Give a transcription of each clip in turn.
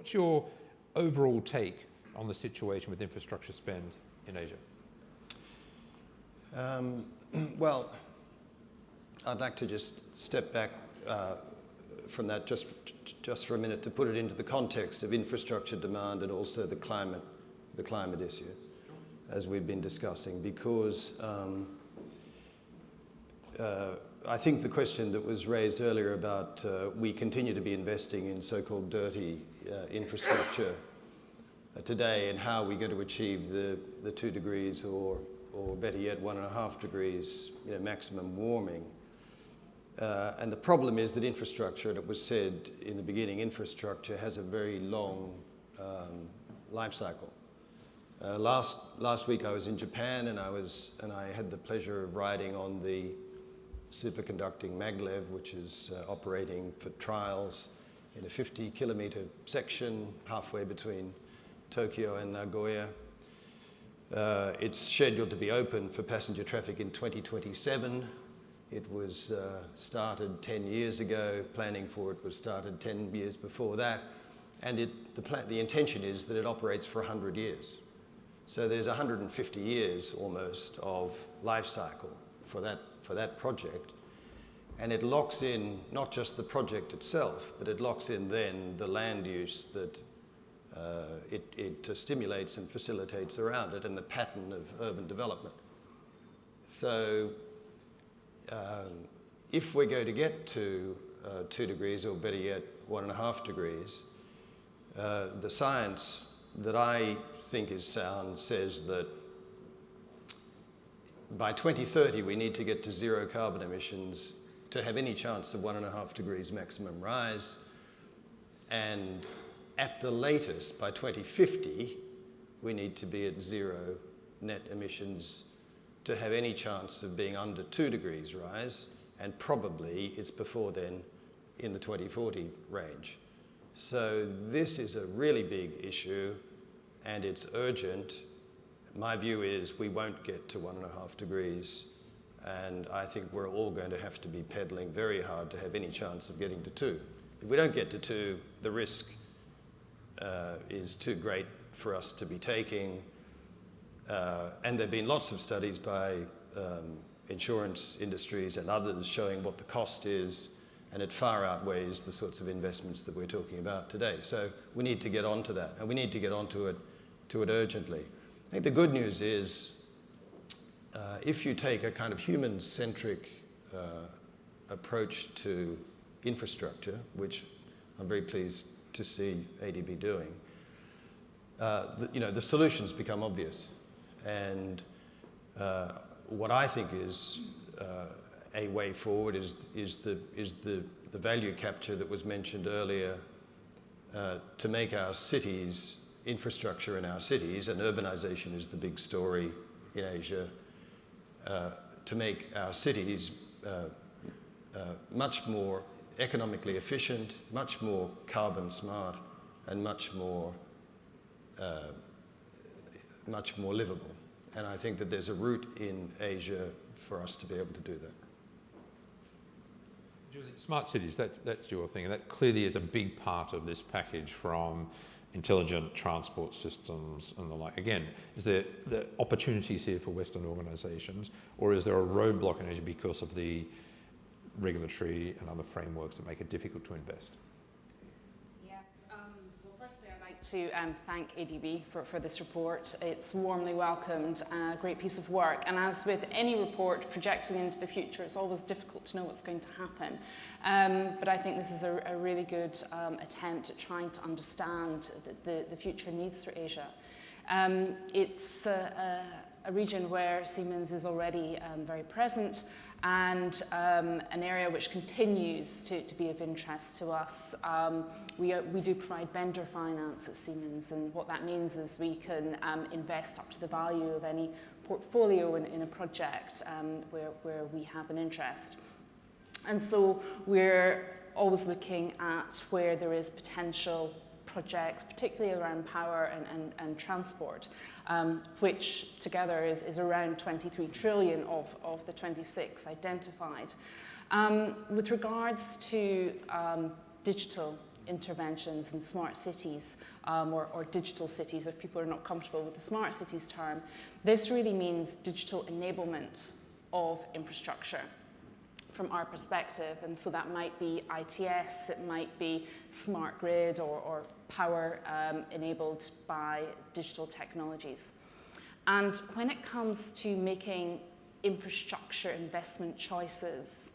What's your overall take on the situation with infrastructure spend in Asia? Well, I'd like to just step back from that just for a minute to put it into the context of infrastructure demand and also the climate issue, as we've been discussing, because I think the question that was raised earlier about we continue to be investing in so-called dirty infrastructure today, and how we're going to achieve the 2 degrees or better yet 1.5 degrees maximum warming. And the problem is that infrastructure, and it was said in the beginning, infrastructure has a very long life cycle. Last week I was in Japan, and I had the pleasure of riding on the superconducting maglev, which is operating for trials in a 50-kilometer section halfway between Tokyo and Nagoya. It's scheduled to be open for passenger traffic in 2027. It was started 10 years ago. Planning for it was started 10 years before that. And the intention is that it operates for 100 years. So there's 150 years almost of life cycle for that project. And it locks in not just the project itself, but it locks in then the land use that it stimulates and facilitates around it, and the pattern of urban development. So if we're going to get to 2 degrees, or better yet 1.5 degrees, the science that I think is sound says that by 2030 we need to get to 0 carbon emissions to have any chance of 1.5 degrees maximum rise, and at the latest by 2050 we need to be at 0 net emissions to have any chance of being under 2 degrees rise, and probably it's before then in the 2040 range. So this is a really big issue, and it's urgent. My view is we won't get to 1.5 degrees, and I think we're all going to have to be pedaling very hard to have any chance of getting to 2. If we don't get to 2, the risk is too great for us to be taking. And there have been lots of studies by insurance industries and others showing what the cost is, and it far outweighs the sorts of investments that we're talking about today. So we need to get onto that, and we need to get onto it urgently. I think the good news is if you take a kind of human-centric approach to infrastructure, which I'm very pleased to see ADB doing, the solutions become obvious. And what I think is a way forward is the value capture that was mentioned earlier, to make our cities, infrastructure in our cities, and urbanization is the big story in Asia, to make our cities much more economically efficient, much more carbon smart, and much more livable. And I think that there's a route in Asia for us to be able to do that. Julie, smart cities, that's your thing, and that clearly is a big part of this package, from intelligent transport systems and the like. Again, is there the opportunities here for Western organisations, or is there a roadblock in Asia because of the regulatory and other frameworks that make it difficult to invest? Yes, well, firstly I'd like to thank ADB for this report. It's warmly welcomed, a great piece of work, and as with any report projecting into the future, it's always difficult to know what's going to happen. But I think this is a really good attempt at trying to understand the future needs for Asia. It's a region where Siemens is already very present, and an area which continues to be of interest to us. We do provide vendor finance at Siemens, and what that means is we can invest up to the value of any portfolio in a project where we have an interest. And so we're always looking at where there is potential projects, particularly around power and transport, which together is around 23 trillion of the 26 identified. With regards to digital interventions in smart cities or digital cities, if people are not comfortable with the smart cities term. This really means digital enablement of infrastructure from our perspective. And so that might be ITS, it might be smart grid or power enabled by digital technologies. And when it comes to making infrastructure investment choices,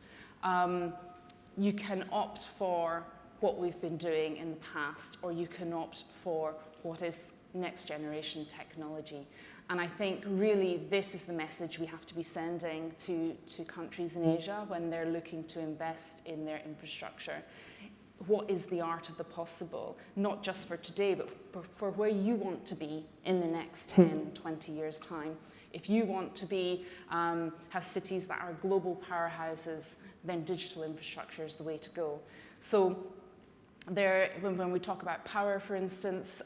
you can opt for what we've been doing in the past, or you can opt for what is next generation technology. And I think really this is the message we have to be sending to countries in Asia when they're looking to invest in their infrastructure. What is the art of the possible, not just for today, but for where you want to be in the next 10, 20 years' time. If you want to be, have cities that are global powerhouses, then digital infrastructure is the way to go. So when we talk about power, for instance,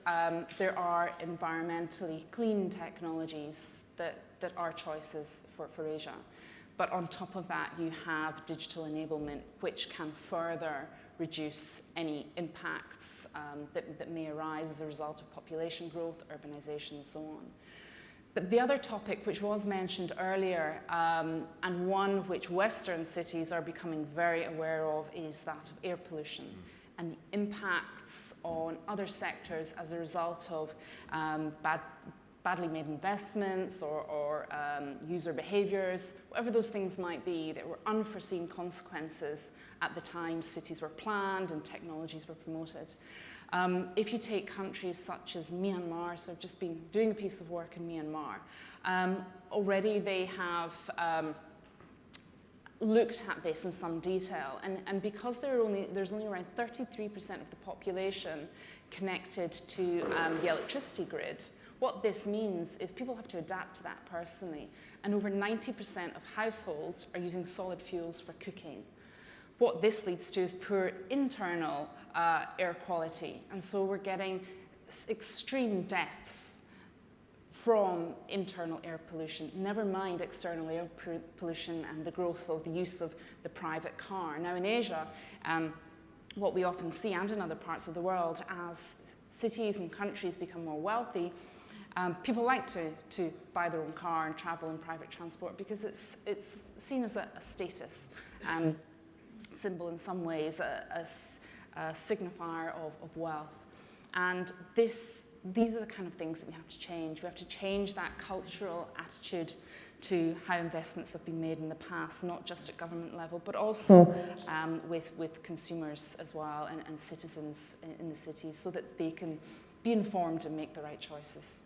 there are environmentally clean technologies that are choices for Asia. But on top of that, you have digital enablement, which can further reduce any impacts that may arise as a result of population growth, urbanization, and so on. But the other topic, which was mentioned earlier, and one which Western cities are becoming very aware of, is that of air pollution and the impacts on other sectors as a result of badly made investments or user behaviors, whatever those things might be. There were unforeseen consequences at the time cities were planned and technologies were promoted. If you take countries such as Myanmar, so I've just been doing a piece of work in Myanmar, already they have looked at this in some detail, and because there's only around 33% of the population connected to the electricity grid, what this means is people have to adapt to that personally, and over 90% of households are using solid fuels for cooking. What this leads to is poor internal air quality, and so we're getting extreme deaths from internal air pollution, never mind external air pollution and the growth of the use of the private car. Now in Asia, what we often see, and in other parts of the world, as cities and countries become more wealthy, people like to buy their own car and travel in private transport because it's seen as a status symbol in some ways, a signifier of wealth. And these are the kind of things that we have to change. We have to change that cultural attitude to how investments have been made in the past, not just at government level, but also with consumers as well and citizens in the cities, so that they can be informed and make the right choices.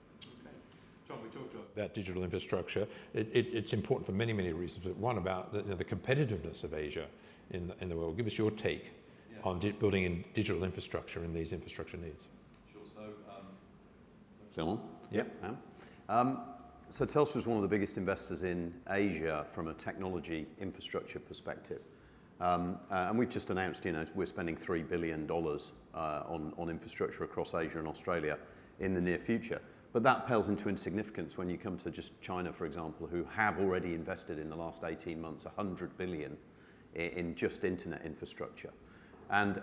John, we talked about digital infrastructure. It's important for many, many reasons, but one about the competitiveness of Asia in the world. Give us your take on building in digital infrastructure and these infrastructure needs. Sure. So, still on? Yep. So Telstra is one of the biggest investors in Asia from a technology infrastructure perspective. And we've just announced, we're spending $3 billion on infrastructure across Asia and Australia in the near future. But that pales into insignificance when you come to just China, for example, who have already invested in the last 18 months $100 billion in just internet infrastructure. And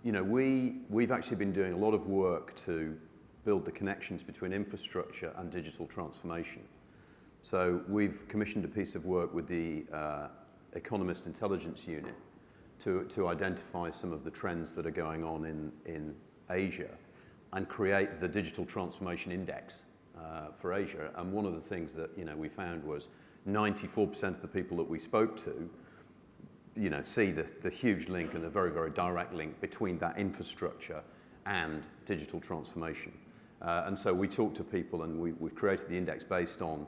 we've actually been doing a lot of work to build the connections between infrastructure and digital transformation. So we've commissioned a piece of work with the Economist Intelligence Unit to identify some of the trends that are going on in Asia and create the Digital Transformation Index for Asia. And one of the things that we found was 94% of the people that we spoke to see the huge link and a very, very direct link between that infrastructure and digital transformation. And so we talked to people, and we've created the index based on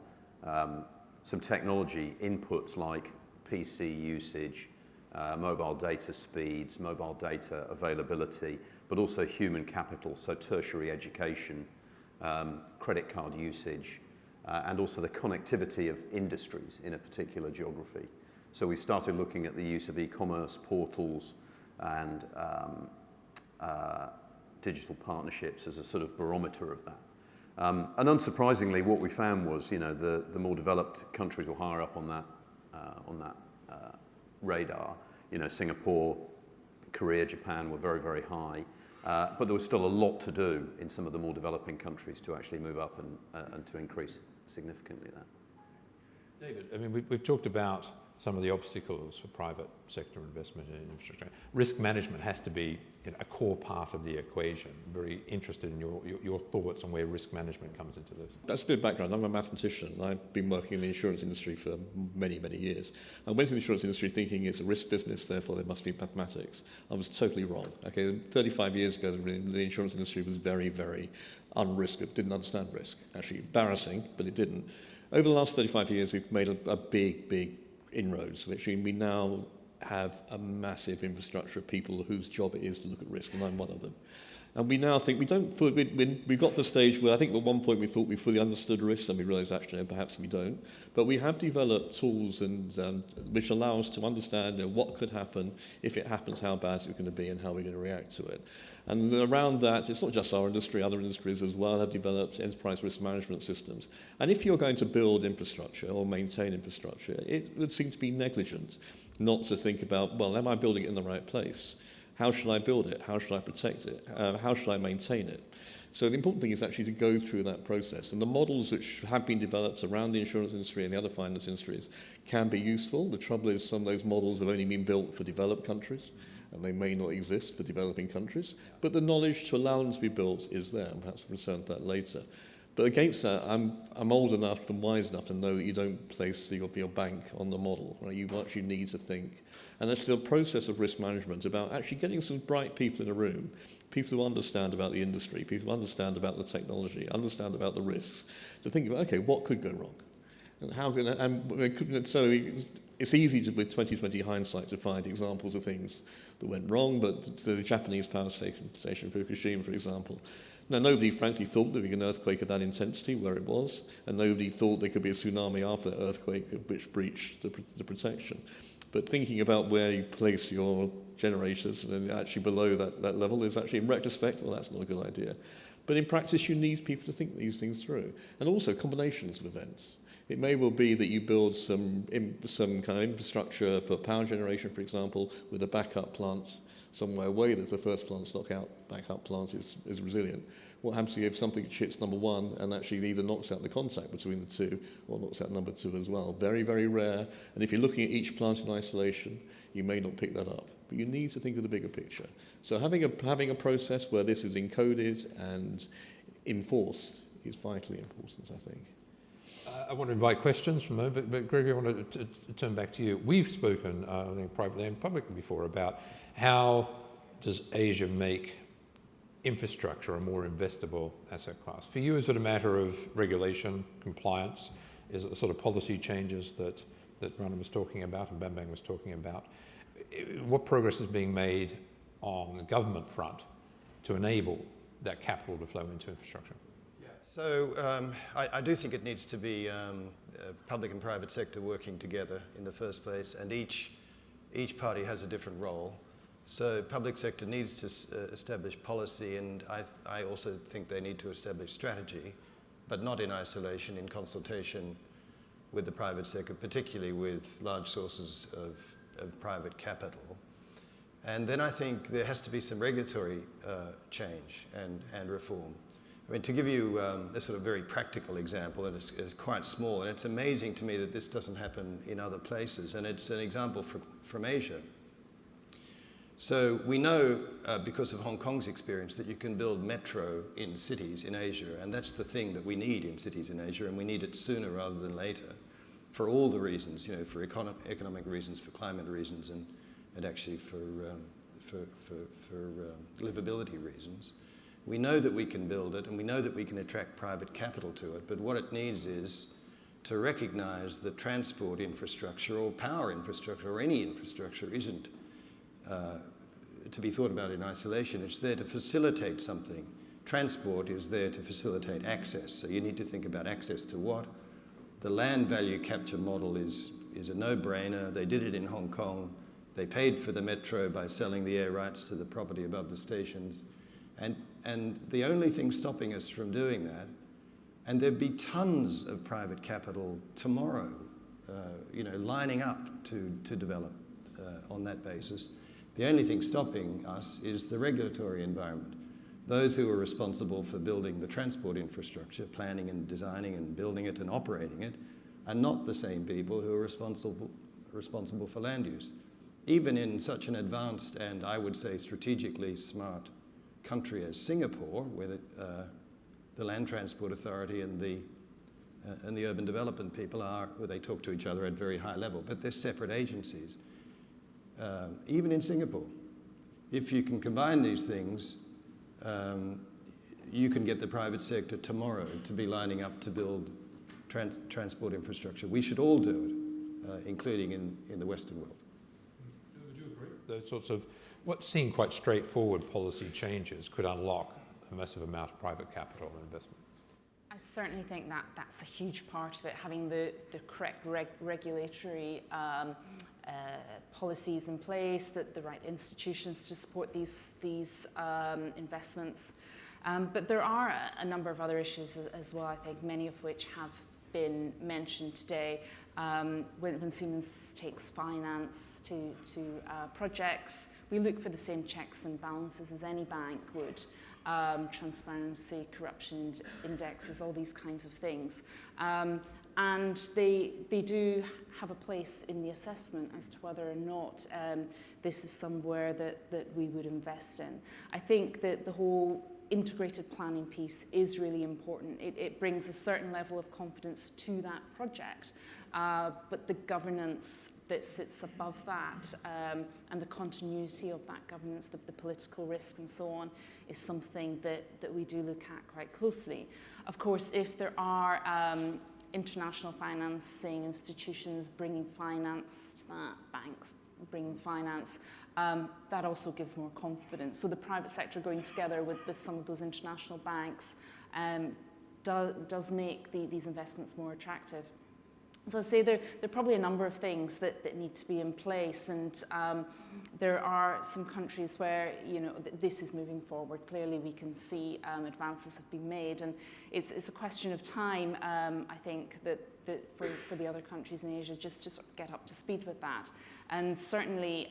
some technology inputs like PC usage, mobile data speeds, mobile data availability, but also human capital, so tertiary education, credit card usage, and also the connectivity of industries in a particular geography. So we started looking at the use of e-commerce portals and digital partnerships as a sort of barometer of that. And unsurprisingly, what we found was, the more developed countries were higher up on that radar. Singapore, Korea, Japan were very, very high. But there was still a lot to do in some of the more developing countries to actually move up and to increase significantly that. David, I mean, we've talked about some of the obstacles for private sector investment in infrastructure. Risk management has to be a core part of the equation. I'm very interested in your thoughts on where risk management comes into this. That's a bit of background. I'm a mathematician. I've been working in the insurance industry for many, many years. I went to the insurance industry thinking it's a risk business, therefore there must be mathematics. I was totally wrong. Okay, 35 years ago, the insurance industry was very, very unrisk. It didn't understand risk. Actually embarrassing, but it didn't. Over the last 35 years, we've made a big inroads, which we now have a massive infrastructure of people whose job it is to look at risk, and I'm one of them. And we now think we got to the stage where I think at one point we thought we fully understood risk, and we realised actually perhaps we don't. But we have developed tools and which allow us to understand what could happen, if it happens, how bad it's going to be, and how we're going to react to it. And around that, it's not just our industry, other industries as well have developed enterprise risk management systems. And if you're going to build infrastructure or maintain infrastructure, it would seem to be negligent not to think about, well, am I building it in the right place? How should I build it? How should I protect it? How should I maintain it? So the important thing is actually to go through that process. And the models which have been developed around the insurance industry and the other finance industries can be useful. The trouble is some of those models have only been built for developed countries, and they may not exist for developing countries. But the knowledge to allow them to be built is there, and perhaps we'll return to that later. But against that, I'm old enough and wise enough to know that you don't place your bank on the model. Right? You actually need to think. And that's the process of risk management about actually getting some bright people in a room, people who understand about the industry, people who understand about the technology, understand about the risks, to think about, okay, what could go wrong? And how can, and so it's easy to, with 2020 hindsight, to find examples of things that went wrong, but the Japanese power station Fukushima, for example. Now, nobody frankly thought there would be an earthquake of that intensity where it was, and nobody thought there could be a tsunami after the earthquake which breached the protection. But thinking about where you place your generators and actually below that level is actually, in retrospect, well, that's not a good idea. But in practice, you need people to think these things through. And also combinations of events. It may well be that you build some kind of infrastructure for power generation, for example, with a backup plant somewhere away that the first plant's knockout backup plant is resilient. What happens if something hits number one and actually either knocks out the contact between the two or knocks out number two as well? Very, very rare. And if you're looking at each plant in isolation, you may not pick that up. But you need to think of the bigger picture. So having a process where this is encoded and enforced is vitally important, I think. I want to invite questions from them, but Gregory, I want to turn back to you. We've spoken, I think, privately and publicly before about how does Asia make infrastructure a more investable asset class? For you, is it a matter of regulation, compliance? Is it the sort of policy changes that Rana was talking about and Bambang was talking about? What progress is being made on the government front to enable that capital to flow into infrastructure? So I do think it needs to be public and private sector working together in the first place, and each party has a different role. So public sector needs to establish policy, and I also think they need to establish strategy, but not in isolation, in consultation with the private sector, particularly with large sources of private capital. And then I think there has to be some regulatory change and reform. I mean, to give you a sort of very practical example, and it's quite small, and it's amazing to me that this doesn't happen in other places, and it's an example from Asia. So we know, because of Hong Kong's experience, that you can build metro in cities in Asia, and that's the thing that we need in cities in Asia, and we need it sooner rather than later, for all the reasons, for economic reasons, for climate reasons, and actually for livability reasons. We know that we can build it, and we know that we can attract private capital to it, but what it needs is to recognize that transport infrastructure or power infrastructure or any infrastructure isn't to be thought about in isolation. It's there to facilitate something. Transport is there to facilitate access, so you need to think about access to what? The land value capture model is a no-brainer. They did it in Hong Kong. They paid for the metro by selling the air rights to the property above the stations. And the only thing stopping us from doing that, and there'd be tons of private capital tomorrow, lining up to develop on that basis. The only thing stopping us is the regulatory environment. Those who are responsible for building the transport infrastructure, planning and designing and building it and operating it, are not the same people who are responsible for land use. Even in such an advanced and, I would say, strategically smart country as Singapore, where the Land Transport Authority and the urban development people they talk to each other at very high level, but they're separate agencies. Even in Singapore, if you can combine these things, you can get the private sector tomorrow to be lining up to build transport infrastructure. We should all do it, including in the Western world. Would you agree? Those sorts of what seem quite straightforward policy changes could unlock a massive amount of private capital and investment. I certainly think that that's a huge part of it, having the correct regulatory policies in place, the right institutions to support these investments. But there are a number of other issues as well, I think, many of which have been mentioned today. When Siemens takes finance to projects, we look for the same checks and balances as any bank would. Transparency, corruption indexes, all these kinds of things. And they do have a place in the assessment as to whether or not this is somewhere that we would invest in. I think that the whole integrated planning piece is really important. It brings a certain level of confidence to that project, but the governance that sits above that and the continuity of that governance, the political risk and so on, is something that we do look at quite closely. Of course, if there are international financing institutions bringing finance to that, banks bringing finance, that also gives more confidence. So the private sector going together with some of those international banks does make these investments more attractive. So I'd say there are probably a number of things that need to be in place, and there are some countries where this is moving forward. Clearly, we can see advances have been made, and it's a question of time. I think that for the other countries in Asia just to sort of get up to speed with that, and certainly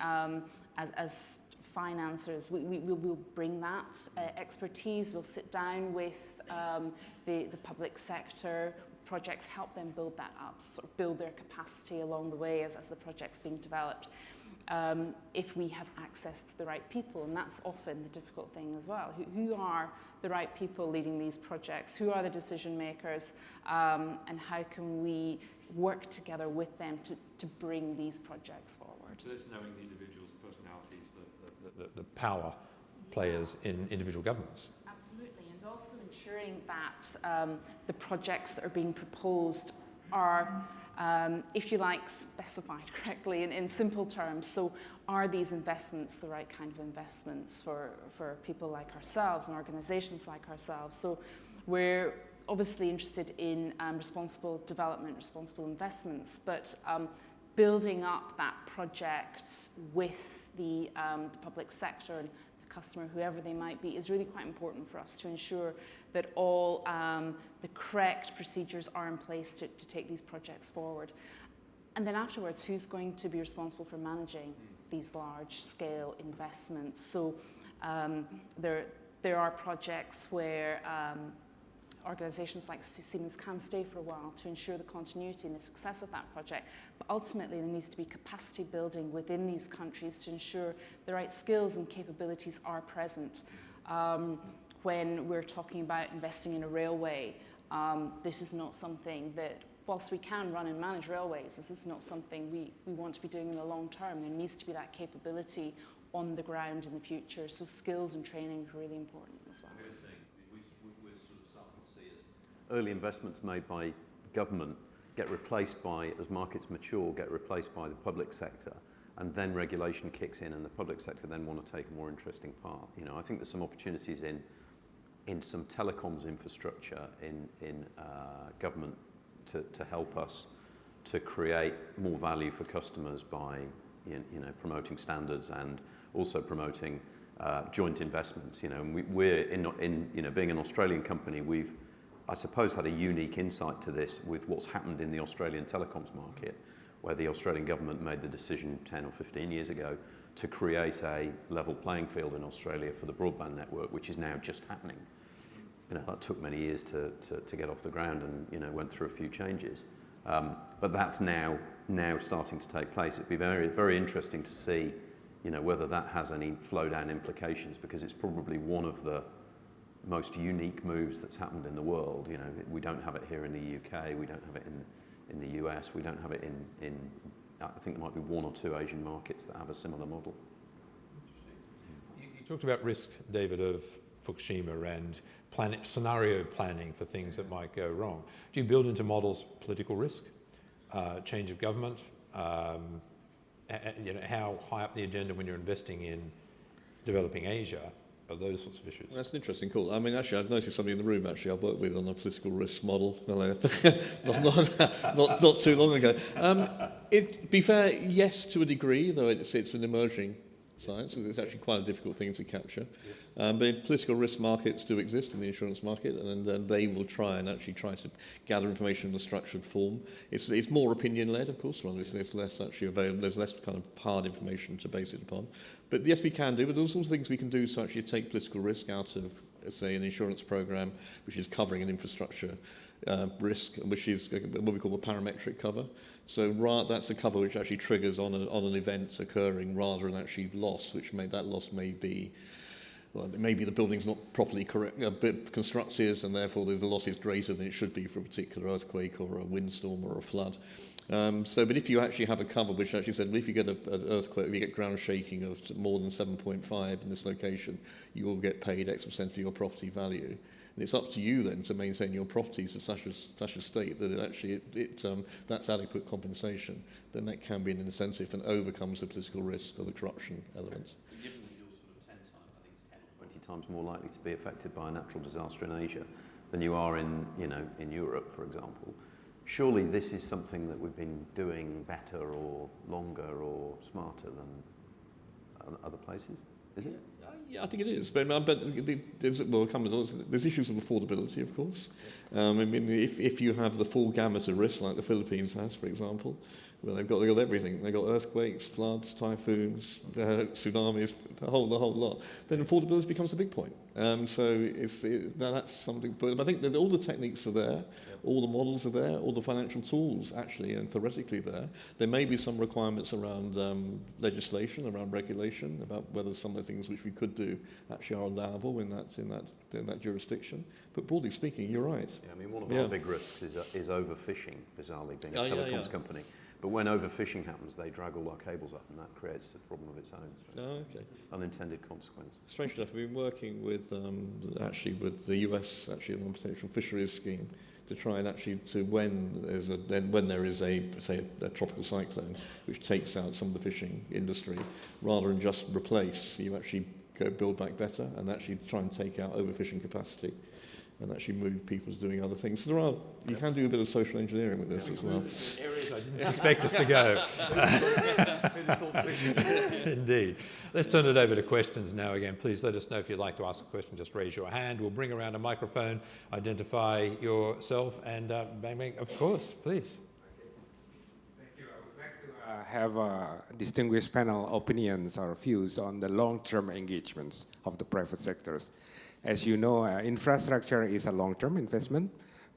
as financiers, we will bring that expertise. We'll sit down with the public sector. Projects help them build that up, sort of build their capacity along the way as the project's being developed. If we have access to the right people, and that's often the difficult thing as well. Who are the right people leading these projects? Who are the decision makers? And how can we work together with them to bring these projects forward? So that's knowing the individuals' personalities, the power players in individual governments. Absolutely, and also ensuring that the projects that are being proposed are, if you like, specified correctly in simple terms. So are these investments the right kind of investments for people like ourselves and organisations like ourselves? So we're obviously interested in responsible development, responsible investments, but building up that project with the public sector and the customer, whoever they might be, is really quite important for us to ensure that all the correct procedures are in place to take these projects forward. And then afterwards, who's going to be responsible for managing these large-scale investments? So there are projects where organisations like Siemens can stay for a while to ensure the continuity and the success of that project. But ultimately, there needs to be capacity building within these countries to ensure the right skills and capabilities are present. When we're talking about investing in a railway, this is not something that, whilst we can run and manage railways, this is not something we want to be doing in the long term. There needs to be that capability on the ground in the future. So skills and training are really important as well. We're sort of starting to see as early investments made by government get replaced by, as markets mature, get replaced by the public sector, and then regulation kicks in and the public sector then want to take a more interesting part. I think there's some opportunities in some telecoms infrastructure in government to help us to create more value for customers by promoting standards and also promoting joint investments. We're being an Australian company, we've, I suppose, had a unique insight to this with what's happened in the Australian telecoms market, where the Australian government made the decision 10 or 15 years ago to create a level playing field in Australia for the broadband network, which is now just happening. That took many years to get off the ground and, went through a few changes. But that's now starting to take place. It'd be very, very interesting to see, whether that has any flow-down implications, because it's probably one of the most unique moves that's happened in the world. We don't have it here in the UK, we don't have it in the US, we don't have it in I think there might be one or two Asian markets that have a similar model. You talked about risk, David, of Fukushima and scenario planning for things that might go wrong. Do you build into models political risk, change of government, how high up the agenda when you're investing in developing Asia, are those sorts of issues? Well, that's an interesting call. I mean, actually, I've noticed somebody in the room, I've worked with on a political risk model not too long ago. To be fair, yes, to a degree, though it's an emerging science, because it's actually quite a difficult thing to capture. Yes. But political risk markets do exist in the insurance market, and they will try to gather information in a structured form. It's more opinion-led, of course, rather there's less actually available, there's less kind of hard information to base it upon. But yes, we can do, but there's also things we can do to actually take political risk out of, say, an insurance program, which is covering an infrastructure risk, which is what we call a parametric cover. So that's a cover which actually triggers on an event occurring rather than actually loss, which that loss may be, well, maybe the building's not properly constructed, and therefore the loss is greater than it should be for a particular earthquake or a windstorm or a flood. But if you actually have a cover which actually said, well, if you get an earthquake, if you get ground shaking of more than 7.5 in this location, you will get paid X% of your property value. And it's up to you then to maintain your properties to such a state that that's adequate compensation. Then that can be an incentive and overcomes the political risk or the corruption elements. Given that you're sort of 10 times, I think it's 10 or 20 times more likely to be affected by a natural disaster in Asia than you are in Europe, for example. Surely this is something that we've been doing better or longer or smarter than other places, is it? Yeah, I think it is. But there's issues of affordability, of course. I mean, if you have the full gamut of risks, like the Philippines has, for example, well, they've got everything. They've got earthquakes, floods, typhoons, tsunamis, the whole lot. Then affordability becomes a big point. So that's something. But I think that all the techniques are there, all the models are there, all the financial tools actually and theoretically there. There may be some requirements around legislation, around regulation, about whether some of the things which we could do actually are allowable in that jurisdiction. But broadly speaking, you're right. Yeah, I mean, one of our big risks is overfishing, bizarrely, being a telecoms company. But when overfishing happens, they drag all our cables up, and that creates a problem of its own. So unintended consequence. Strange enough, we've been working with the US on a potential fisheries scheme to try and when there is a tropical cyclone which takes out some of the fishing industry, rather than just replace, you actually go build back better and actually try and take out overfishing capacity and actually move people to doing other things. So you can do a bit of social engineering with this as well. Areas I didn't expect us to go. Indeed. Let's turn it over to questions now again. Please let us know if you'd like to ask a question. Just raise your hand. We'll bring around a microphone, identify yourself, and bang, bang. Of course, please. Thank you. I would like to have a distinguished panel opinions or views on the long-term engagements of the private sectors. As you know, infrastructure is a long-term investment,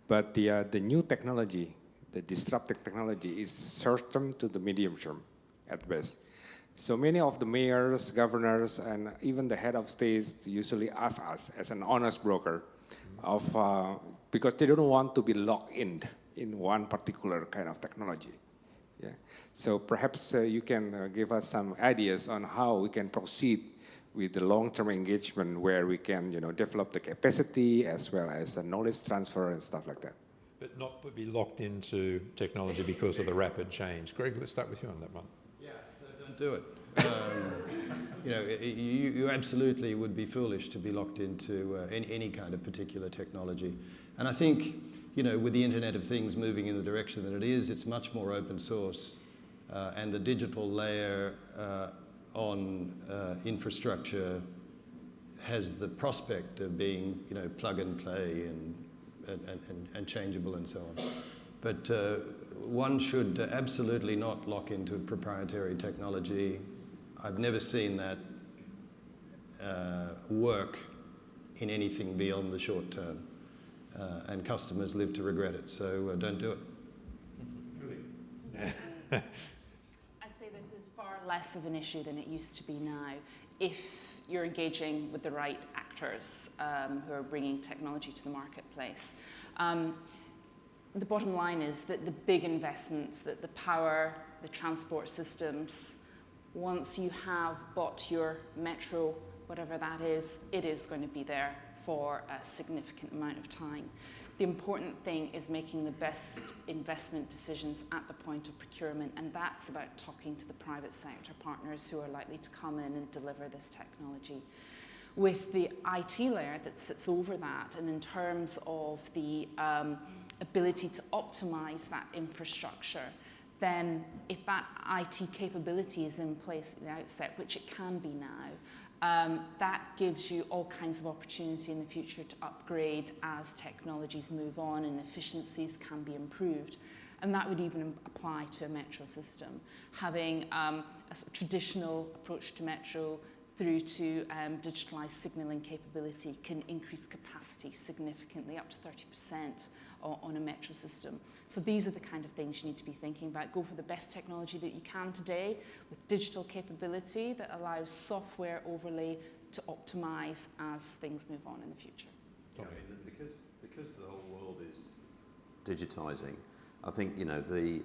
but the new technology, the disruptive technology, is short-term to the medium-term at best. So many of the mayors, governors, and even the head of states usually ask us as an honest broker because they don't want to be locked in one particular kind of technology. Yeah. So perhaps you can give us some ideas on how we can proceed with the long-term engagement where we can, develop the capacity as well as the knowledge transfer and stuff like that. But not be locked into technology because of the rapid change. Greg, let's start with you on that one. Yeah, so don't do it. You absolutely would be foolish to be locked into any kind of particular technology. And I think, with the Internet of Things moving in the direction that it is, it's much more open source. And the digital layer on infrastructure has the prospect of being, plug and play and changeable and so on. But one should absolutely not lock into proprietary technology. I've never seen that work in anything beyond the short term, and customers live to regret it, so don't do it. I'd say this is far less of an issue than it used to be now, if you're engaging with the right actors who are bringing technology to the marketplace. The bottom line is that the big investments, that the power, the transport systems, once you have bought your metro, whatever that is, it is going to be there for a significant amount of time. The important thing is making the best investment decisions at the point of procurement, and that's about talking to the private sector partners who are likely to come in and deliver this technology. With the IT layer that sits over that, and in terms of the ability to optimize that infrastructure, then if that IT capability is in place at the outset, which it can be now, that gives you all kinds of opportunity in the future to upgrade as technologies move on and efficiencies can be improved. And that would even apply to a metro system. Having a sort of traditional approach to metro through to digitalised signalling capability can increase capacity significantly, up to 30% on a metro system. So these are the kind of things you need to be thinking about. Go for the best technology that you can today with digital capability that allows software overlay to optimise as things move on in the future. Yeah, I mean, because the whole world is digitising, I think the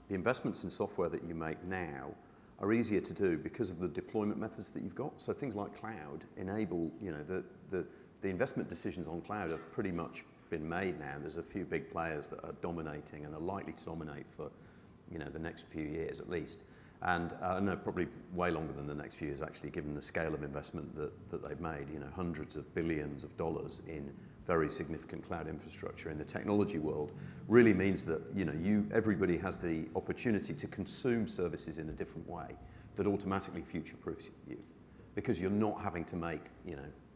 investments in software that you make now are easier to do because of the deployment methods that you've got. So things like cloud enable, the investment decisions on cloud have pretty much been made now. There's a few big players that are dominating and are likely to dominate for, the next few years at least. And no, probably way longer than the next few years actually, given the scale of investment that they've made, hundreds of billions of dollars in very significant cloud infrastructure in the technology world really means that everybody has the opportunity to consume services in a different way that automatically future-proofs you, because you're not having to make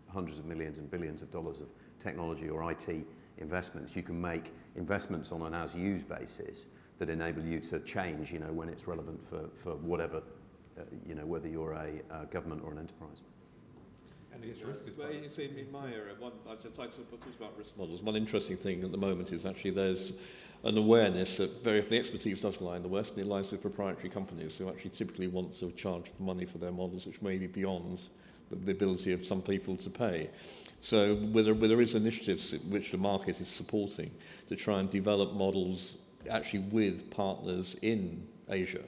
hundreds of millions and billions of dollars of technology or IT investments. You can make investments on an as-used basis that enable you to change when it's relevant for whatever whether you're a government or an enterprise. And I guess risk is well, you see, in my area, I talked about risk models. One interesting thing at the moment is actually there's an awareness that the expertise does lie in the West, and it lies with proprietary companies who actually typically want to charge money for their models, which may be beyond the ability of some people to pay. So where there is initiatives which the market is supporting to try and develop models actually with partners in Asia.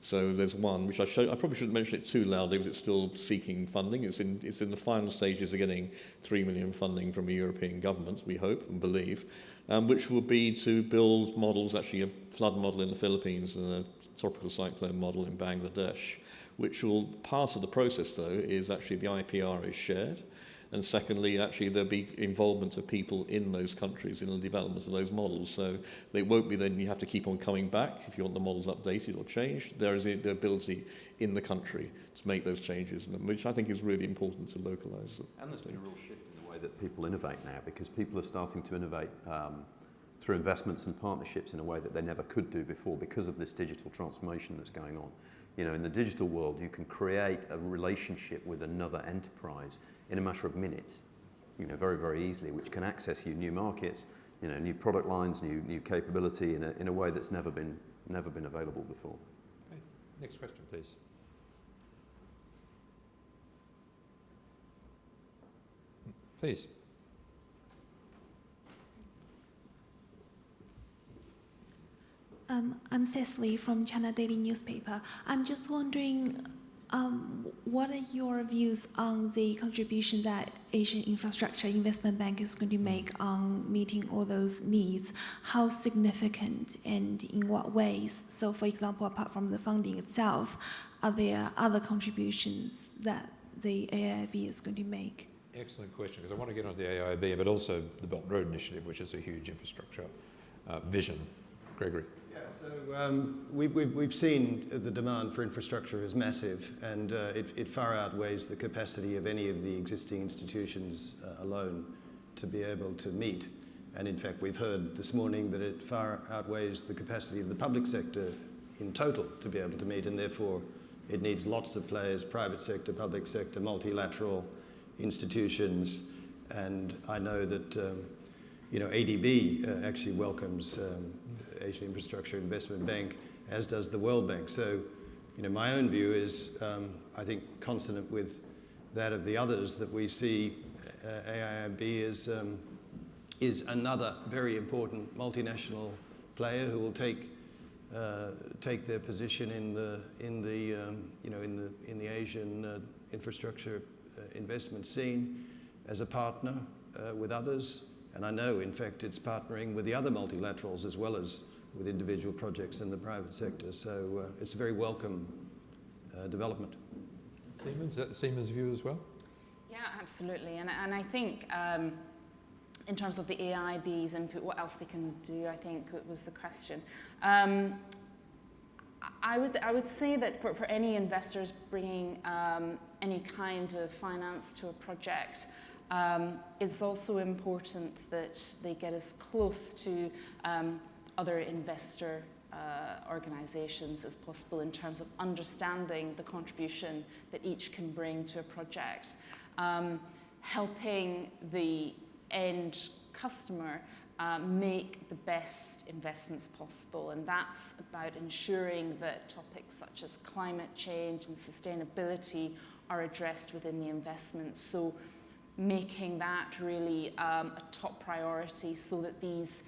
So there's one which I probably shouldn't mention it too loudly because it's still seeking funding. It's in the final stages of getting 3 million funding from a European government, we hope and believe, which will be to build models, actually a flood model in the Philippines and a tropical cyclone model in Bangladesh, which will, part of the process though is actually the IPR is shared. And secondly, actually, there'll be involvement of people in those countries in the development of those models. So they won't be then you have to keep on coming back if you want the models updated or changed. There is the ability in the country to make those changes, which I think is really important to localise. And there's been a real shift in the way that people innovate now, because people are starting to innovate through investments and partnerships in a way that they never could do before because of this digital transformation that's going on. In the digital world, you can create a relationship with another enterprise in a matter of minutes, very, very easily, which can access you new markets, new product lines, new capability in a way that's never been available before. Okay. Next question, please. Please. I'm Cecily from China Daily Newspaper. I'm just wondering, what are your views on the contribution that Asian Infrastructure Investment Bank is going to make on meeting all those needs? How significant and in what ways? So, for example, apart from the funding itself, are there other contributions that the AIIB is going to make? Excellent question, because I want to get on the AIIB, but also the Belt and Road Initiative, which is a huge infrastructure vision. Gregory. Yeah, so we've seen the demand for infrastructure is massive, and it far outweighs the capacity of any of the existing institutions alone to be able to meet. And in fact, we've heard this morning that it far outweighs the capacity of the public sector in total to be able to meet, and therefore It needs lots of players, private sector, public sector, multilateral institutions, and I know that ADB actually welcomes Asian Infrastructure Investment Bank, as does the World Bank. So, my own view is, I think, consonant with that of the others, that we see AIIB is another very important multinational player who will take their position in the Asian infrastructure investment scene as a partner with others. And I know, in fact, it's partnering with the other multilaterals as well as with individual projects in the private sector. So it's a very welcome development. Siemens, is that the Siemens view as well? Yeah, absolutely. And I think in terms of the AIB's input, what else they can do, I think was the question. I would say that for any investors bringing any kind of finance to a project, it's also important that they get as close to other investor organisations as possible in terms of understanding the contribution that each can bring to a project, helping the end customer make the best investments possible, and that's about ensuring that topics such as climate change and sustainability are addressed within the investments. So making that really a top priority so that these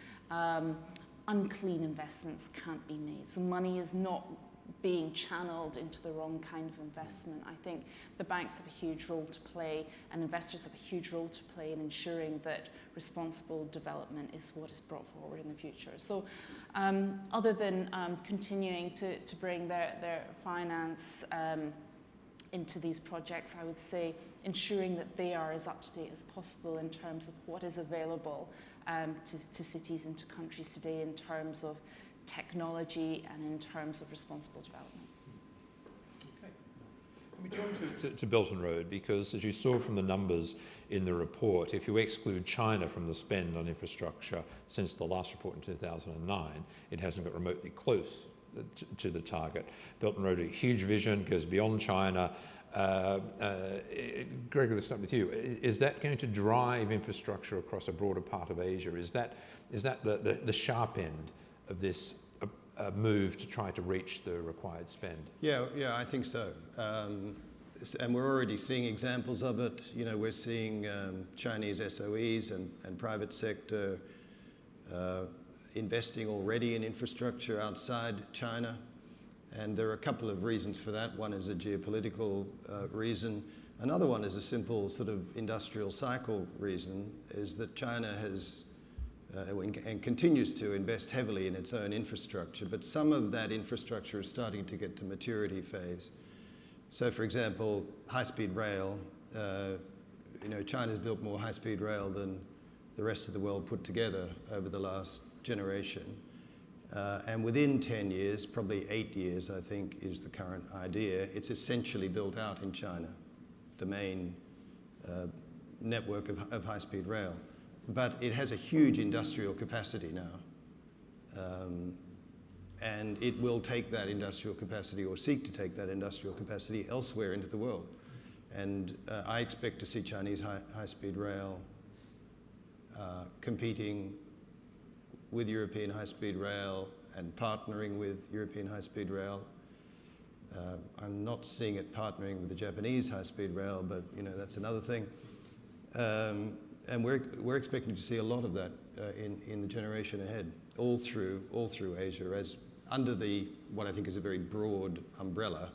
unclean investments can't be made. So money is not being channeled into the wrong kind of investment. I think the banks have a huge role to play and investors have a huge role to play in ensuring that responsible development is what is brought forward in the future. So other than continuing to bring their finance into these projects, I would say ensuring that they are as up to date as possible in terms of what is available to cities and to countries today in terms of technology and in terms of responsible development. Okay. Let me turn to Belt and Road, because as you saw from the numbers in the report, if you exclude China from the spend on infrastructure since the last report in 2009, it hasn't got remotely close to the target. Belt and Road, a huge vision, goes beyond China. Gregory, let's start with you. Is that going to drive infrastructure across a broader part of Asia? Is that the sharp end of this move to try to reach the required spend? Yeah, I think so. And we're already seeing examples of it. We're seeing Chinese SOEs and private sector investing already in infrastructure outside China. And there are a couple of reasons for that. One is a geopolitical reason. Another one is a simple sort of industrial cycle reason, is that China has and continues to invest heavily in its own infrastructure, but some of that infrastructure is starting to get to maturity phase. So, for example, high-speed rail, China's built more high-speed rail than the rest of the world put together over the last generation. And within 10 years, probably 8 years, I think, is the current idea, it's essentially built out in China, the main network of high-speed rail. But it has a huge industrial capacity now. And it will take that industrial capacity, or seek to take that industrial capacity elsewhere into the world. And I expect to see Chinese high-speed rail competing with European high-speed rail and partnering with European high-speed rail. I'm not seeing it partnering with the Japanese high-speed rail, but that's another thing. And we're expecting to see a lot of that in the generation ahead, all through Asia, as under what I think is a very broad umbrella,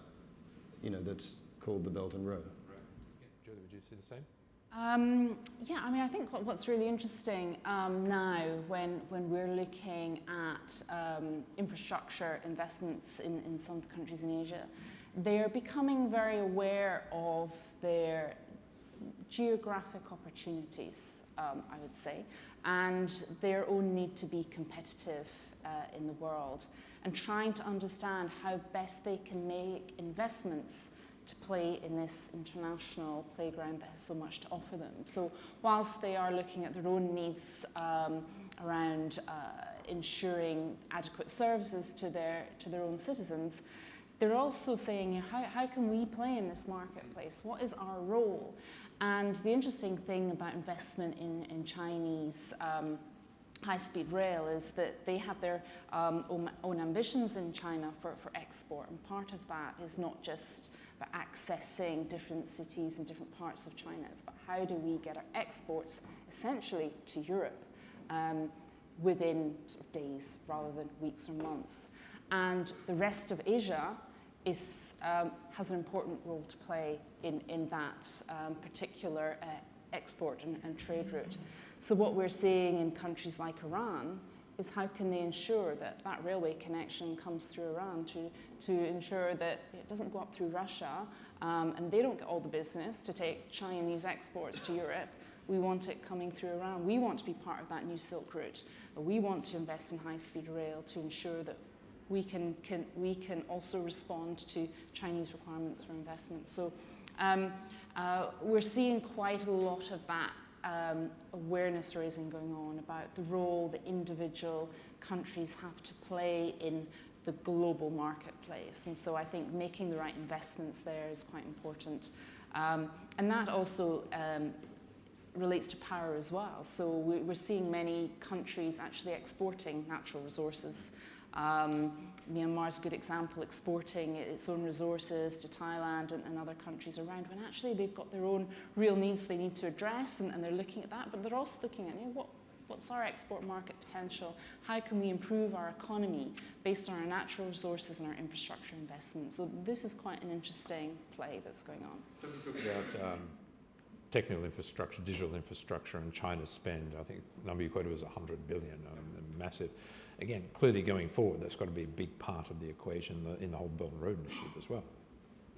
that's called the Belt and Road. Right. Yeah. Julie, would you see the same? Yeah, I think what's really interesting now when we're looking at infrastructure investments in some of the countries in Asia, they're becoming very aware of their geographic opportunities, I would say, and their own need to be competitive in the world, and trying to understand how best they can make investments to play in this international playground that has so much to offer them. So whilst they are looking at their own needs around ensuring adequate services to their own citizens, they're also saying, how can we play in this marketplace? What is our role? And the interesting thing about investment in Chinese high-speed rail is that they have their own ambitions in China for export, and part of that is not just about accessing different cities and different parts of China, it's about how do we get our exports essentially to Europe within sort of days rather than weeks or months. And the rest of Asia has an important role to play in that particular export and trade route. So what we're seeing in countries like Iran is how can they ensure that that railway connection comes through Iran to ensure that it doesn't go up through Russia and they don't get all the business to take Chinese exports to Europe. We want it coming through Iran. We want to be part of that new Silk Route. We want to invest in high-speed rail to ensure that we can also respond to Chinese requirements for investment. So we're seeing quite a lot of that awareness raising going on about the role that individual countries have to play in the global marketplace. And so I think making the right investments there is quite important. And that also relates to power as well. So we're seeing many countries actually exporting natural resources. Myanmar's a good example, exporting its own resources to Thailand and other countries around, when actually they've got their own real needs they need to address, and they're looking at that, but they're also looking at what's our export market potential? How can we improve our economy based on our natural resources and our infrastructure investments? So this is quite an interesting play that's going on. When we talk about technical infrastructure, digital infrastructure, and China's spend, I think the number you quoted was 100 billion, massive. Again, clearly going forward, that's got to be a big part of the equation in the whole Belt and Road Initiative as well.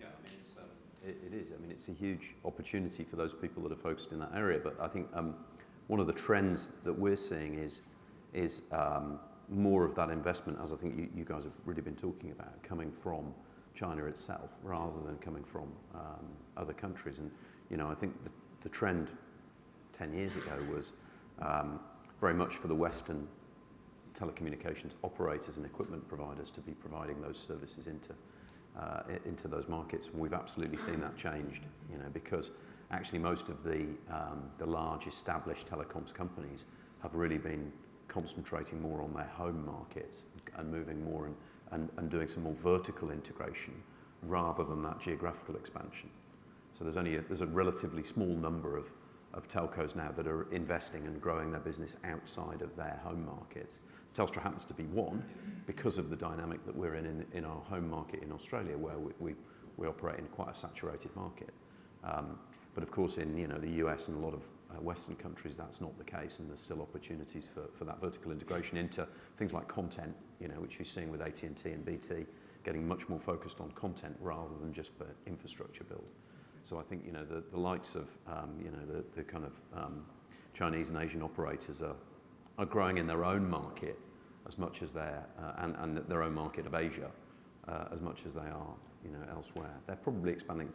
Yeah, I mean, it is. I mean, it's a huge opportunity for those people that are focused in that area. But I think one of the trends that we're seeing is more of that investment, as I think you guys have really been talking about, coming from China itself rather than coming from other countries. And you know, I think the trend 10 years ago was very much for the Western telecommunications operators and equipment providers to be providing those services into those markets. And we've absolutely seen that changed, you know, because actually most of the large established telecoms companies have really been concentrating more on their home markets and moving more and doing some more vertical integration rather than that geographical expansion. So there's a relatively small number of telcos now that are investing and growing their business outside of their home markets. Telstra happens to be one because of the dynamic that we're in our home market in Australia, where we operate in quite a saturated market. But of course, in the US and a lot of Western countries, that's not the case, and there's still opportunities for that vertical integration into things like content, which you're seeing with AT&T and BT, getting much more focused on content rather than just infrastructure build. So I think the likes of the kind of Chinese and Asian operators are growing in their own market as much as and their own market of Asia as much as they are elsewhere. They're probably expanding.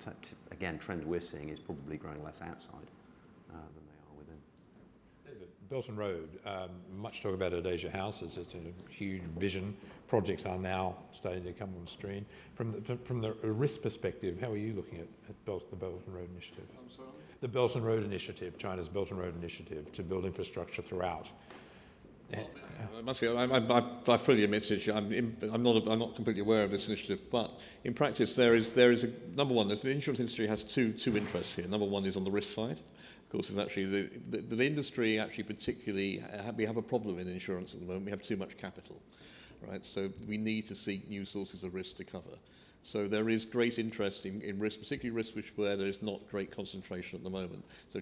Again, trend we're seeing is probably growing less outside than they are within. David, Belt and Road, much talk about it at Asia House. It's a huge vision. Projects are now starting to come on stream. From the risk perspective, how are you looking at the Belt and Road Initiative? I'm sorry? The Belt and Road Initiative, China's Belt and Road Initiative to build infrastructure throughout. Well, I must say, I fully admit it. I'm not completely aware of this initiative, but in practice, there is a number one. The insurance industry has two interests here. Number one is on the risk side. Of course, is actually the industry actually particularly we have a problem in insurance at the moment. We have too much capital, right? So we need to seek new sources of risk to cover. So there is great interest in risk, particularly risk where there is not great concentration at the moment. So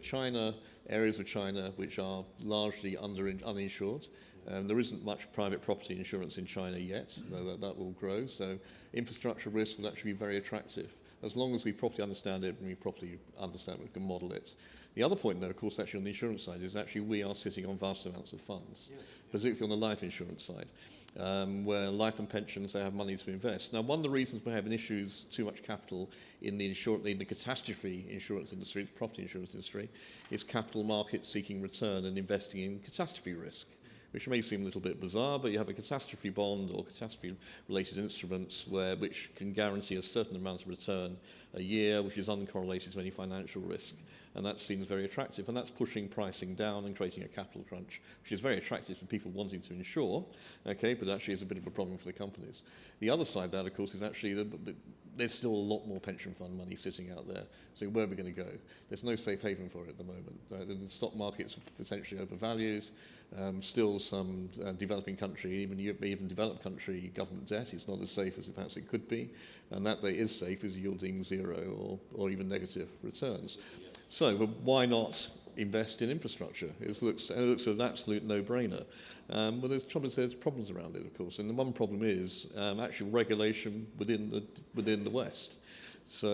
areas of China which are largely uninsured. There isn't much private property insurance in China yet, though that will grow. So infrastructure risk will actually be very attractive, as long as we properly understand it and we properly understand we can model it. The other point, though, of course, actually on the insurance side, is actually we are sitting on vast amounts of funds, particularly on the life insurance side. Where life and pensions, they have money to invest. Now, one of the reasons we're having issues, too much capital in the catastrophe insurance industry, the property insurance industry, is capital markets seeking return and investing in catastrophe risk. which may seem a little bit bizarre, but you have a catastrophe bond or catastrophe-related instruments which can guarantee a certain amount of return a year, which is uncorrelated to any financial risk. And that seems very attractive, and that's pushing pricing down and creating a capital crunch, which is very attractive for people wanting to insure, okay, but actually is a bit of a problem for the companies. The other side of that, of course, is actually there's still a lot more pension fund money sitting out there. So where are we going to go? There's no safe haven for it at the moment. The stock market's potentially overvalued. Still some developing country, even developed country government debt is not as safe as perhaps it could be. And that is safe is yielding zero or even negative returns. So why not invest in infrastructure? It looks an absolute no-brainer. But there's problems around it, of course. And the one problem is actual regulation within the West. So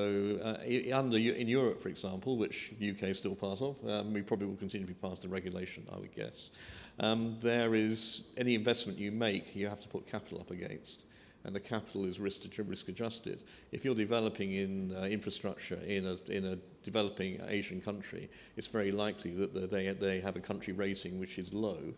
in Europe, for example, which UK is still part of, we probably will continue to be part of the regulation, I would guess. There is any investment you make, you have to put capital up against. And the capital is risk adjusted. If you're developing in infrastructure in a developing Asian country, it's very likely that they have a country rating which is low,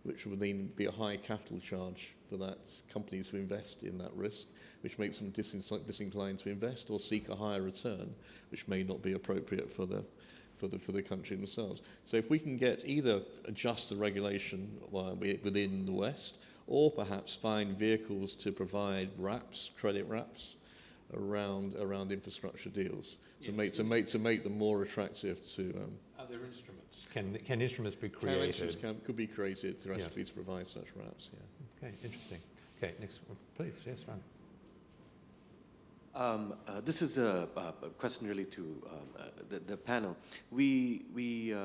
which would then be a high capital charge for that company to invest in that risk, which makes them disinclined to invest or seek a higher return, which may not be appropriate for the country themselves. So if we can get either adjust the regulation within the West, or perhaps find vehicles to provide credit wraps around infrastructure deals to make them more attractive to. Are there instruments? Can instruments be created? Could be created theoretically to provide such wraps. Yeah. Okay, interesting. Okay, next one, please. Yes, Ron. This is a question really to the panel. We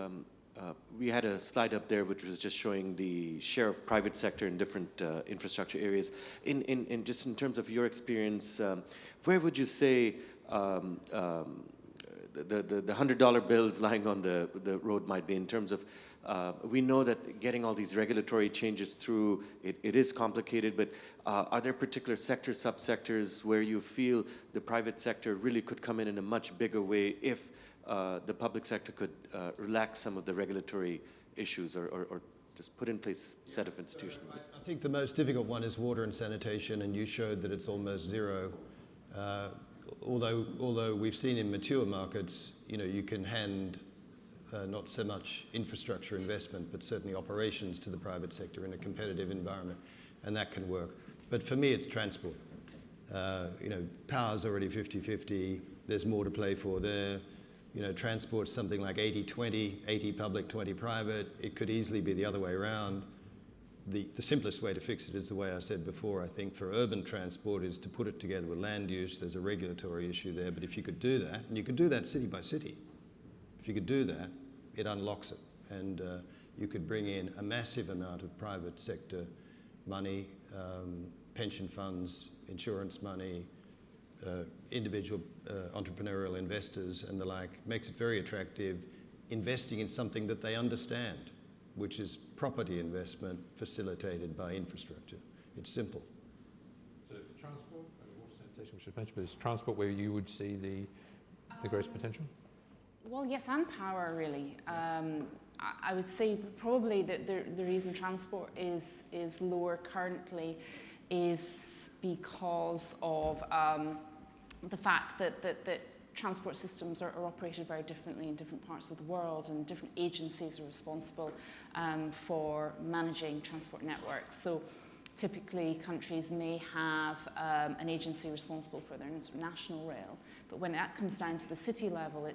had a slide up there which was just showing the share of private sector in different infrastructure areas. Just in terms of your experience, where would you say the $100 bills lying on the road might be in terms of, we know that getting all these regulatory changes through, it is complicated, but are there particular sectors, subsectors where you feel the private sector really could come in a much bigger way if the public sector could relax some of the regulatory issues or just put in place a set of institutions? I think the most difficult one is water and sanitation, and you showed that it's almost zero. Although we've seen in mature markets, you can hand not so much infrastructure investment, but certainly operations to the private sector in a competitive environment, and that can work. But for me, it's transport. Power's already 50-50. There's more to play for there. Transport's something like 80-20, 80 public, 20 private. It could easily be the other way around. The simplest way to fix it is the way I said before. I think for urban transport is to put it together with land use. There's a regulatory issue there, but if you could do that, and you could do that city by city, if you could do that, it unlocks it. And you could bring in a massive amount of private sector money, pension funds, insurance money, individual entrepreneurial investors and the like. Makes it very attractive, investing in something that they understand, which is property investment facilitated by infrastructure. It's simple. So for transport and water sanitation, which is mentioned, but is transport where you would see the greatest potential? Well, yes, and power, really. I would say probably that the reason transport is lower currently is because of the fact that transport systems are operated very differently in different parts of the world, and different agencies are responsible for managing transport networks. So typically countries may have an agency responsible for their national rail, but when that comes down to the city level,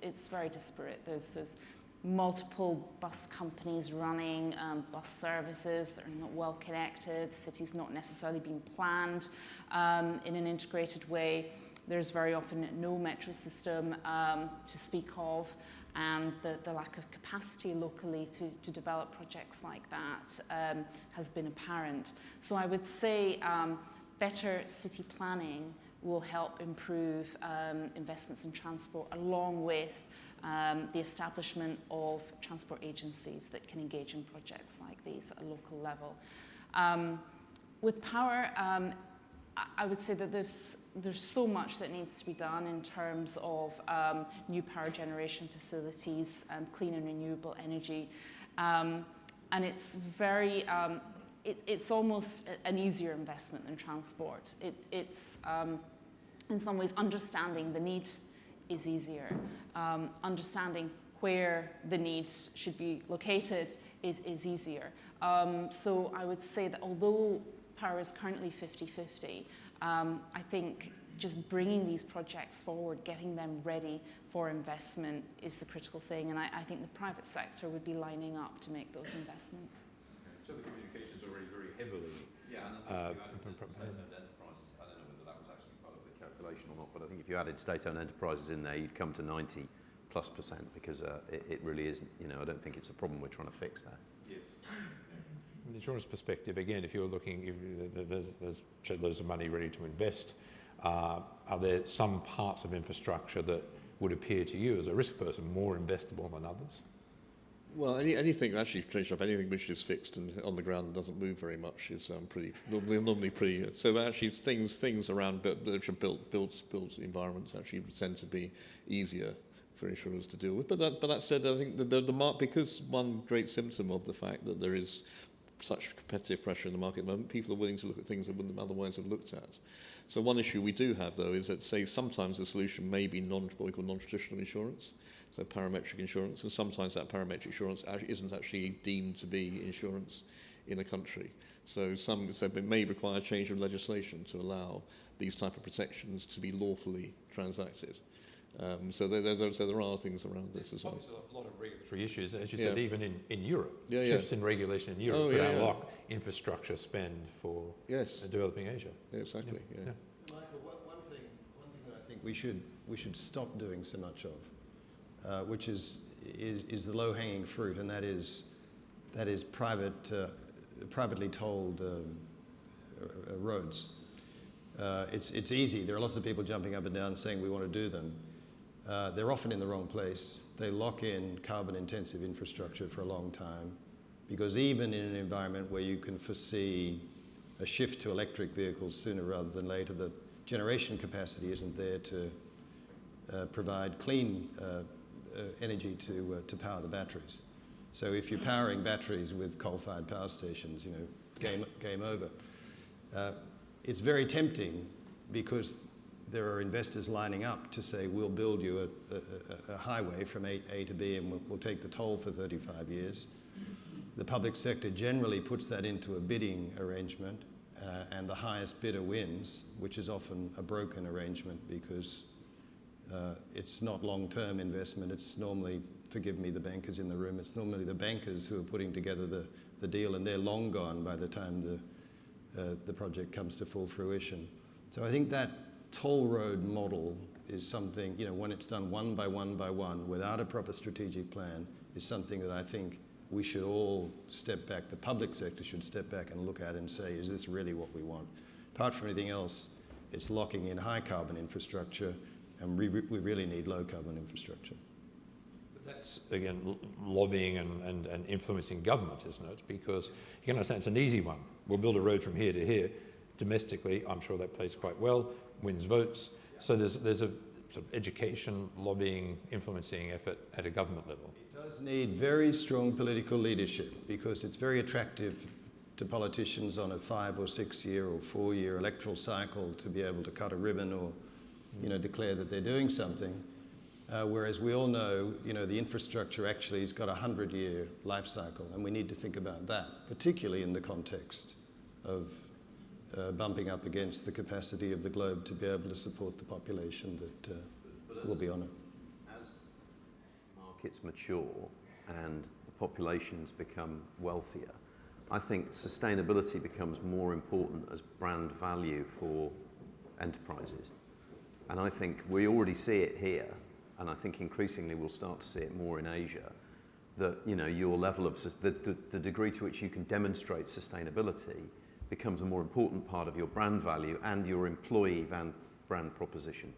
it's very disparate. There's multiple bus companies running bus services that are not well connected. Cities not necessarily being planned in an integrated way. There's very often no metro system to speak of, and the lack of capacity locally to develop projects like that has been apparent. So I would say better city planning will help improve investments in transport, along with the establishment of transport agencies that can engage in projects like these at a local level. With power, I would say that there's so much that needs to be done in terms of new power generation facilities, clean and renewable energy. and it's very, it's almost an easier investment than transport. It's in some ways, understanding the need is easier. Understanding where the needs should be located is easier. So I would say that although power is currently 50-50, I think just bringing these projects forward, getting them ready for investment is the critical thing. And I think the private sector would be lining up to make those investments. So the communications are already very heavily. Yeah, and I think if you added state-owned enterprises, I don't know whether that was actually part of the calculation or not, but I think if you added state-owned enterprises in there, you'd come to 90+%, because it really isn't, you know, I don't think it's a problem we're trying to fix there. Yes. From the insurance perspective, again, if you're looking, there's loads of money ready to invest, are there some parts of infrastructure that would appear to you as a risk person more investable than others? Well, anything actually, anything which is fixed and on the ground and doesn't move very much is normally pretty. So actually, things around which are built environments actually tend to be easier for insurers to deal with. But that said, I think because one great symptom of the fact that there is such competitive pressure in the market at the moment, people are willing to look at things they wouldn't otherwise have looked at. So one issue we do have, though, is that, say, sometimes the solution may be what we call non-traditional insurance, so parametric insurance, and sometimes that parametric insurance isn't actually deemed to be insurance in a country. So it may require a change of legislation to allow these type of protections to be lawfully transacted. So there are things around this as well. Obviously, a lot of regulatory issues, as you said, even in Europe. Yeah, shifts in regulation in Europe could unlock infrastructure spend for developing Asia. Yeah, exactly. Yeah. Michael, one thing that I think we should stop doing so much of, which is the low-hanging fruit, and that is privately tolled roads. It's easy. There are lots of people jumping up and down saying we want to do them. They're often in the wrong place. They lock in carbon-intensive infrastructure for a long time, because even in an environment where you can foresee a shift to electric vehicles sooner rather than later, the generation capacity isn't there to provide clean energy to power the batteries. So if you're powering batteries with coal-fired power stations, you know, game over. It's very tempting, because there are investors lining up to say, we'll build you a highway from A to B, and we'll take the toll for 35 years. The public sector generally puts that into a bidding arrangement, and the highest bidder wins, which is often a broken arrangement, because it's not long-term investment. It's normally, forgive me, the bankers in the room, it's normally the bankers who are putting together the deal, and they're long gone by the time the project comes to full fruition. So I think that toll road model is something, you know, when it's done one by one without a proper strategic plan, is something that I think we should all step back, the public sector should step back and look at and say, is this really what we want? Apart from anything else, it's locking in high carbon infrastructure, and we really need low carbon infrastructure. That's, again, lobbying and influencing government, isn't it? Because you can understand it's an easy one. We'll build a road from here to here. Domestically, I'm sure that plays quite well, wins votes. So there's a sort of education, lobbying, influencing effort at a government level. It does need very strong political leadership, because it's very attractive to politicians on a 5 or 6 year or 4 year electoral cycle to be able to cut a ribbon or, you know, declare that they're doing something. Whereas we all know, you know, the infrastructure actually has got a 100-year life cycle, and we need to think about that, particularly in the context of bumping up against the capacity of the globe to be able to support the population that will be on it. As markets mature and the populations become wealthier, I think sustainability becomes more important as brand value for enterprises. And I think we already see it here, and I think increasingly we'll start to see it more in Asia, that, you know, your level of the degree to which you can demonstrate sustainability becomes a more important part of your brand value and your employee brand proposition.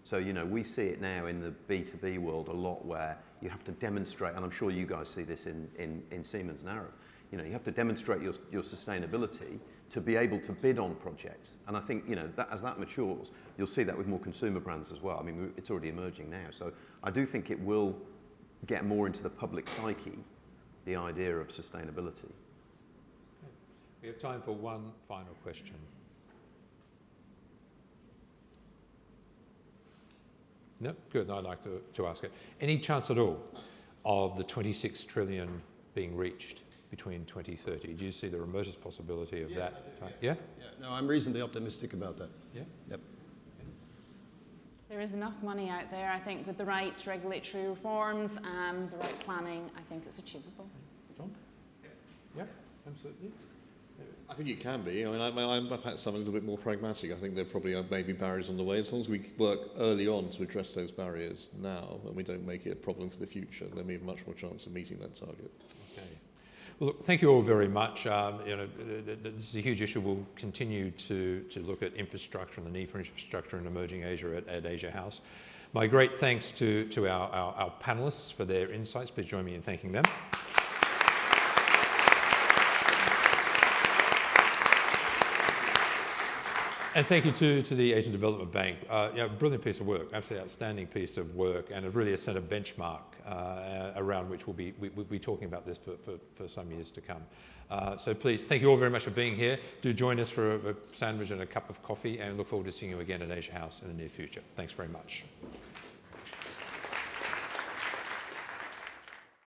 So, you know, we see it now in the B2B world a lot, where you have to demonstrate, and I'm sure you guys see this in Siemens and Arup, you know, you have to demonstrate your sustainability to be able to bid on projects. And I think, you know, that as that matures, you'll see that with more consumer brands as well. I mean, it's already emerging now. So I do think it will get more into the public psyche the idea of sustainability. We have time for one final question. No? Good. I'd like to ask it. Any chance at all of the 26 trillion being reached between 2030? Do you see the remotest possibility of that? Yeah? Yeah, no, I'm reasonably optimistic about that. Yeah? Yep. There is enough money out there, I think, with the right regulatory reforms and the right planning. I think it's achievable. John? Yeah, absolutely. I think it can be. I mean, I'm perhaps something a little bit more pragmatic. I think there probably are maybe barriers on the way. As long as we work early on to address those barriers now, and we don't make it a problem for the future, then we have much more chance of meeting that target. Okay. Well, look, thank you all very much. This is a huge issue. We'll continue to look at infrastructure and the need for infrastructure in emerging Asia at Asia House. My great thanks to our panellists for their insights. Please join me in thanking them. And thank you to the Asian Development Bank. Brilliant piece of work, absolutely outstanding piece of work, and it really has set a benchmark around which we'll be talking about this for some years to come. So please, thank you all very much for being here. Do join us for a sandwich and a cup of coffee, and look forward to seeing you again at Asia House in the near future. Thanks very much.